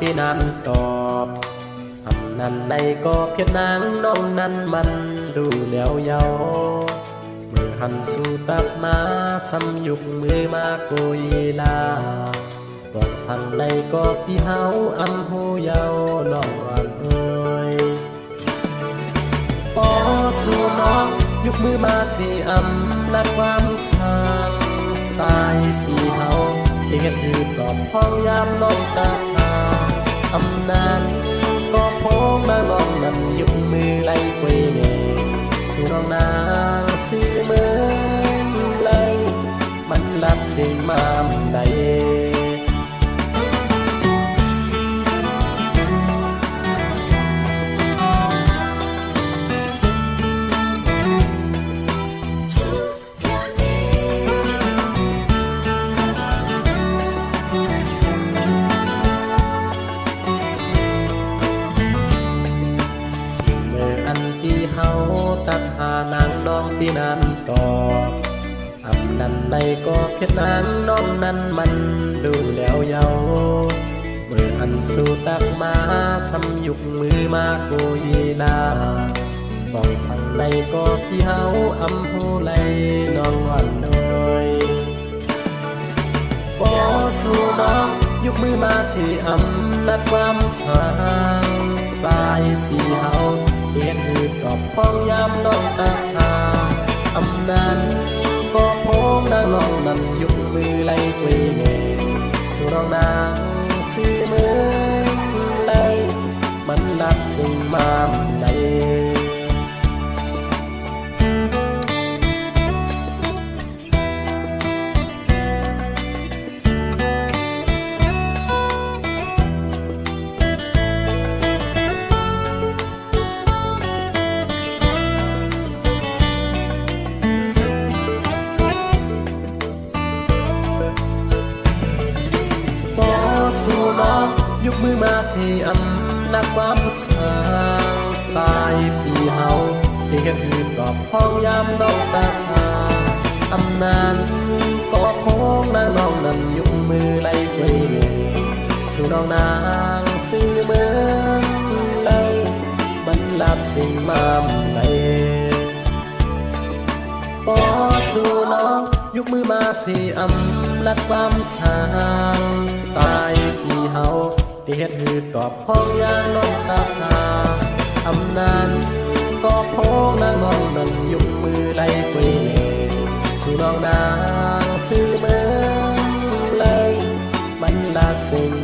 ที่นั้นตอบอำนั้นในก็เพียงนางน้องนั้นมันดูแล้วเยามือหันสู่ตักมาซ้ำยุกมือมาโกยลาบอกสั่งในก็พี่เฮาอำหูเยาน้องอ่อนเอ้ยปอสู่น้องยุกมือมาสิอำนัดความสั่งตายสิเฮาเฮ็ดถือตอบพ้องยามน้องตาอำนั้นก็พงมาลองนั้นยุกมือไล่คุยเน่สู่น้องนางซื้อเมืองไล่มันลับเสียงมามใดตัดหานางน้องที่นั้นตอบอำนั้นในก็เพียงนางน้องนั้นมันดูแล้วเยาเมื่ออันสู่ตักมาซ้ำยุกมือมาโกยลาบอกสั่งในก็พี่เฮาอำผู้ไลน้องวันน้อยปอสู่น้องยุกมือมาสิอำนัดความสางตายสิเฮาเฮ็ดหืดตอบพ้องยามน้องตาอำนั้นก็พงนางน้องนั้นยุกมือไล่คุยเน่สู่น้องนางซื้อเมืองไล่มันลักสิ่งมามใดสู่น้องยุกมือมาสิอำนักความสางสายสีเฮาเฮ็ดถือตอบพ้องยามน้องตาอำนั้นก็พงนางน้องนั้นยุกมือไล่คุยเน่สู่น้องนางซื้อเมืองไล่บรรลับสิ่งมามใดปอสู่น้องยุกมือมาสิอำนักความสางตายที่เฮาที่เฮ็ดหืดตอบพ้องยางน้องตาอำนั้นก็พงนางน้องนั้นยุกมือไล่คุยเน่สู่น้องนางซื้อเมืองไล่บรรดาสิ่ง